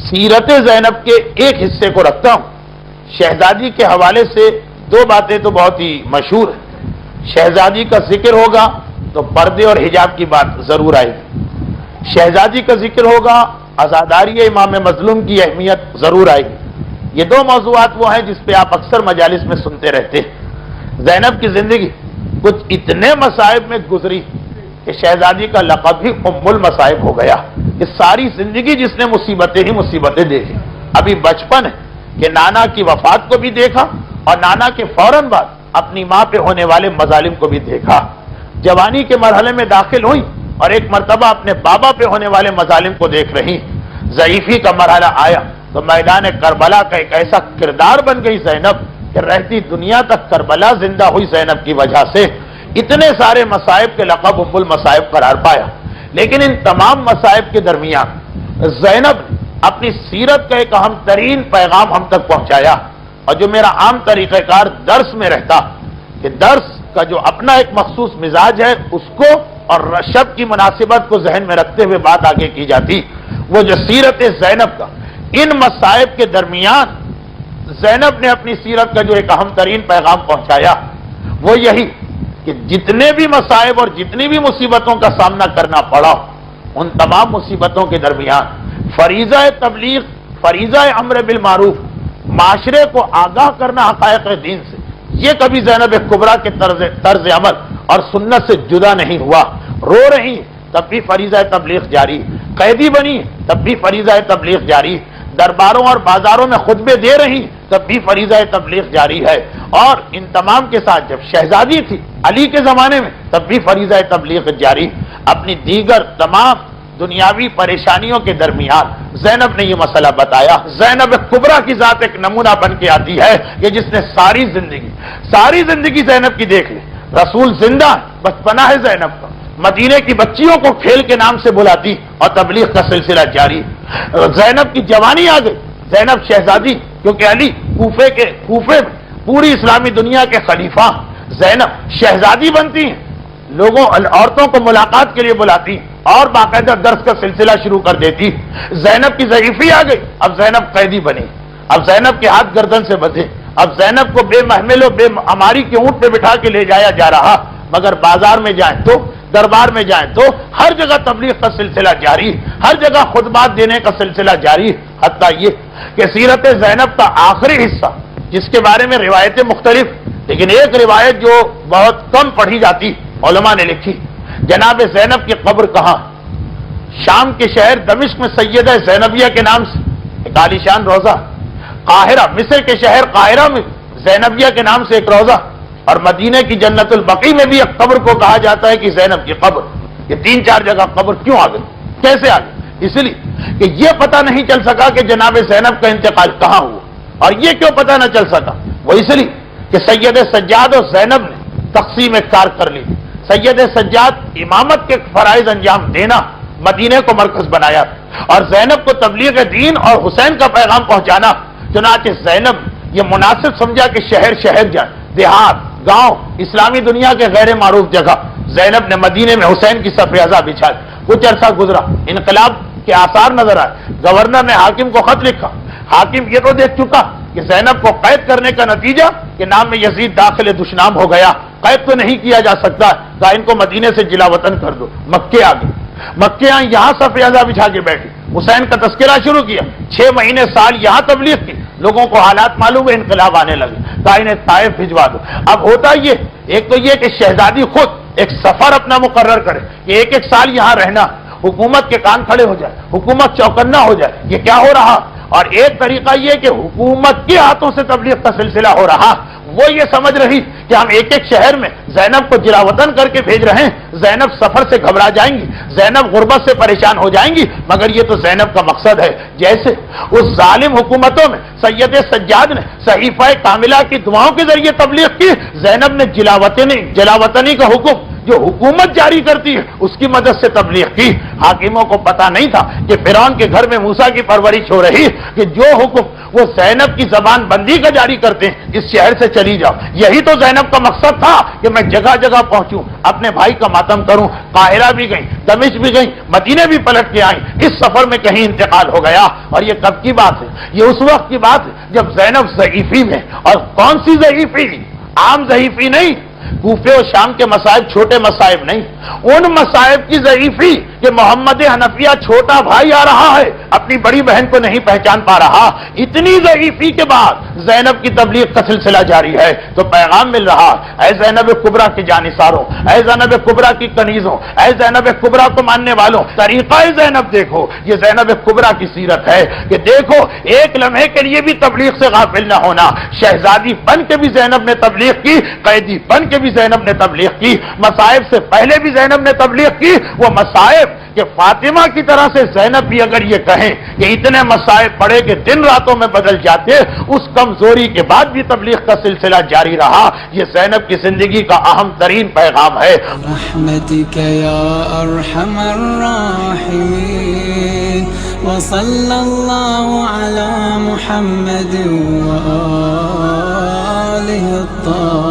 سیرت زینب کے ایک حصے کو رکھتا ہوں. شہزادی کے حوالے سے دو باتیں تو بہت ہی مشہور ہیں. شہزادی کا ذکر ہوگا تو پردے اور حجاب کی بات ضرور آئے گی. شہزادی کا ذکر ہوگا، عزاداری امام مظلوم کی اہمیت ضرور آئے گی. یہ دو موضوعات وہ ہیں جس پہ آپ اکثر مجالس میں سنتے رہتے ہیں. زینب کی زندگی کچھ اتنے مصائب میں گزری کہ شہزادی کا لقب بھی ام المصائب ہو گیا. کہ ساری زندگی جس نے مصیبتیں ہی مصیبتیں دیکھی. ابھی بچپن ہے کہ نانا کی وفات کو بھی دیکھا اور نانا کے فوراً بعد اپنی ماں پہ ہونے والے مظالم کو بھی دیکھا. جوانی کے مرحلے میں داخل ہوئی اور ایک مرتبہ اپنے بابا پہ ہونے والے مظالم کو دیکھ رہی. ضعیفی کا مرحلہ آیا تو میدان کربلا کا ایک ایسا کردار بن گئی زینب کہ رہتی دنیا تک کربلا زندہ ہوئی زینب کی وجہ سے. اتنے سارے مصائب کے لقب ام المصائب قرار پایا. لیکن ان تمام مصائب کے درمیان زینب اپنی سیرت کا ایک اہم ترین پیغام ہم تک پہنچایا. اور جو میرا عام طریقہ کار درس میں رہتا کہ درس کا جو اپنا ایک مخصوص مزاج ہے اس کو اور رشب کی مناسبت کو ذہن میں رکھتے ہوئے بات آگے کی جاتی. وہ جو سیرت زینب کا ان مصائب کے درمیان زینب نے اپنی سیرت کا جو ایک اہم ترین پیغام پہنچایا وہ یہی کہ جتنے بھی مصائب اور جتنی بھی مصیبتوں کا سامنا کرنا پڑا ان تمام مصیبتوں کے درمیان فریضہ تبلیغ، فریضہ امر بالمعروف، معاشرے کو آگاہ کرنا حقائق دین سے، یہ کبھی زینب کبریٰ کے طرز عمل اور سنت سے جدا نہیں ہوا. رو رہی تب بھی فریضہ تبلیغ جاری، قیدی بنی تب بھی فریضہ تبلیغ جاری، درباروں اور بازاروں میں خطبے دے رہی تب بھی فریضہ تبلیغ جاری ہے. اور ان تمام کے ساتھ جب شہزادی تھی علی کے زمانے میں تب بھی فریضہ تبلیغ جاری. اپنی دیگر تمام دنیاوی پریشانیوں کے درمیان زینب نے یہ مسئلہ بتایا. زینب کبریٰ کی ذات ایک نمونہ بن کے آتی ہے کہ جس نے ساری زندگی زینب کی دیکھ لی. رسول زندہ بچپنا ہے زینب کا، مدینے کی بچیوں کو کھیل کے نام سے بلاتی اور تبلیغ کا سلسلہ جاری. زینب کی جوانی آ گئی، زینب شہزادی، کیونکہ علی کوفے میں پوری اسلامی دنیا کے خلیفہ، زینب شہزادی بنتی ہیں، لوگوں عورتوں کو ملاقات کے لیے بلاتی اور باقاعدہ درس کا سلسلہ شروع کر دیتی. زینب کی ضعیفی آ گئی، اب زینب قیدی بنی، اب زینب کے ہاتھ گردن سے بندھے، اب زینب کو بے محمل و بے اماری کے اونٹ پہ بٹھا کے لے جایا جا رہا. مگر بازار میں جائیں تو، دربار میں جائیں تو ہر جگہ تبلیغ کا سلسلہ جاری، ہر جگہ خطبات دینے کا سلسلہ جاری. حتیٰ یہ کہ سیرت زینب کا آخری حصہ جس کے بارے میں روایتیں مختلف، لیکن ایک روایت جو بہت کم پڑھی جاتی علماء نے لکھی، جناب زینب کی قبر کہاں؟ شام کے شہر دمشق میں سیدہ زینبیہ کے نام سے ایک عالیشان روضہ، قاہرہ مصر کے شہر قاہرہ میں زینبیہ کے نام سے ایک روضہ، اور مدینہ کی جنت البقیع میں بھی ایک قبر کو کہا جاتا ہے کہ زینب کی قبر. یہ 3-4 جگہ قبر کیوں آ گئی، کیسے آ گئی؟ اس لیے کہ یہ پتہ نہیں چل سکا کہ جناب زینب کا انتقال کہاں ہوا. اور یہ کیوں پتہ نہ چل سکا؟ وہ اس لیے کہ سید سجاد اور زینب نے تقسیم کار کر لی. سید سجاد امامت کے فرائض انجام دینا مدینے کو مرکز بنایا اور زینب کو تبلیغ دین اور حسین کا پیغام پہنچانا. چنانچہ زینب یہ مناسب سمجھا کہ شہر جائے، دیہات، گاؤں، اسلامی دنیا کے غیر معروف جگہ زینب نے مدینے میں حسین کی صف ازا بچھائی. کچھ عرصہ گزرا، انقلاب کے آثار نظر آئے. گورنر نے حاکم کو خط لکھا. حاکم یہ تو دیکھ چکا کہ زینب کو قید کرنے کا نتیجہ کہ نام میں یزید داخل دشنام ہو گیا، قید تو نہیں کیا جا سکتا، کہا ان کو مدینے سے جلا وطن کر دو. مکے آ گئی، مکے یہاں صف ازا بچھا کے بیٹھی، حسین کا تذکرہ شروع کیا. 6 مہینے سال یہاں تبلیغ کی، لوگوں کو حالات معلوم ہے، انقلاب آنے لگے، کہا انہیں طائف بھجوا دو. اب ہوتا یہ، ایک تو یہ کہ شہزادی خود ایک سفر اپنا مقرر کرے کہ 1 سال یہاں رہنا، حکومت کے کان کھڑے ہو جائے، حکومت چوکنا ہو جائے. یہ کیا ہو رہا؟ اور ایک طریقہ یہ کہ حکومت کے ہاتھوں سے تبلیغ کا سلسلہ ہو رہا. وہ یہ سمجھ رہی کہ ہم ایک شہر میں زینب کو جلا وطن کر کے بھیج رہے ہیں، زینب سفر سے گھبرا جائیں گی، زینب غربت سے پریشان ہو جائیں گی. مگر یہ تو زینب کا مقصد ہے. جیسے اس ظالم حکومتوں میں سید سجاد نے صحیفہ کاملہ کی دعاؤں کے ذریعے تبلیغ کی، زینب نے جلا وطنی کا حکم جو حکومت جاری کرتی ہے اس کی مدد سے تبلیغ کی. حاکموں کو پتا نہیں تھا کہ فرعون کے گھر میں موسیٰ کی پرورش ہو رہی کہ جو حکم وہ زینب کی زبان بندی کا جاری کرتے ہیں اس شہر سے چلی جاؤ. یہی تو زینب کا مقصد تھا کہ میں جگہ جگہ پہنچوں, اپنے بھائی کا ماتم کروں. قاہرہ بھی گئی, دمشق بھی گئی, مدینے بھی پلٹ کے آئیں. اس سفر میں کہیں انتقال ہو گیا. اور یہ کب کی بات ہے؟ یہ اس وقت کی بات ہے جب زینب ضعیفی میں. اور کون سی ضعیفی؟ عام ضعیفی نہیں. کوفے اور شام کے مصائب چھوٹے مصائب نہیں, ان مصائب کی ضعیفی کہ محمد حنفیہ چھوٹا بھائی آ رہا ہے, اپنی بڑی بہن کو نہیں پہچان پا رہا. اتنی ضعیفی کے بعد زینب کی تبلیغ کا سلسلہ جاری ہے. تو پیغام مل رہا, اے زینب کبریٰ کے جانثاروں, اے زینب کبریٰ کی کنیزوں, اے زینب کبریٰ کو ماننے والوں, طریقہ زینب دیکھو. یہ زینب کبریٰ کی سیرت ہے کہ دیکھو ایک لمحے کے لیے بھی تبلیغ سے غافل نہ ہونا. شہزادی بن کے بھی زینب نے تبلیغ کی, قیدی بن کے بھی زینب نے تبلیغ کی, مصائب سے پہلے بھی زینب نے تبلیغ کی. وہ مصائب کہ فاطمہ کی طرح سے زینب بھی اگر یہ کہیں کہ اتنے مصائب پڑے کہ دن راتوں میں بدل جاتے, اس کمزوری کے بعد بھی تبلیغ کا سلسلہ جاری رہا. یہ زینب کی زندگی کا اہم ترین پیغام ہے. رحمتک یا ارحم الراحمین وصلی اللہ علی محمد وآلہ الطاہرین.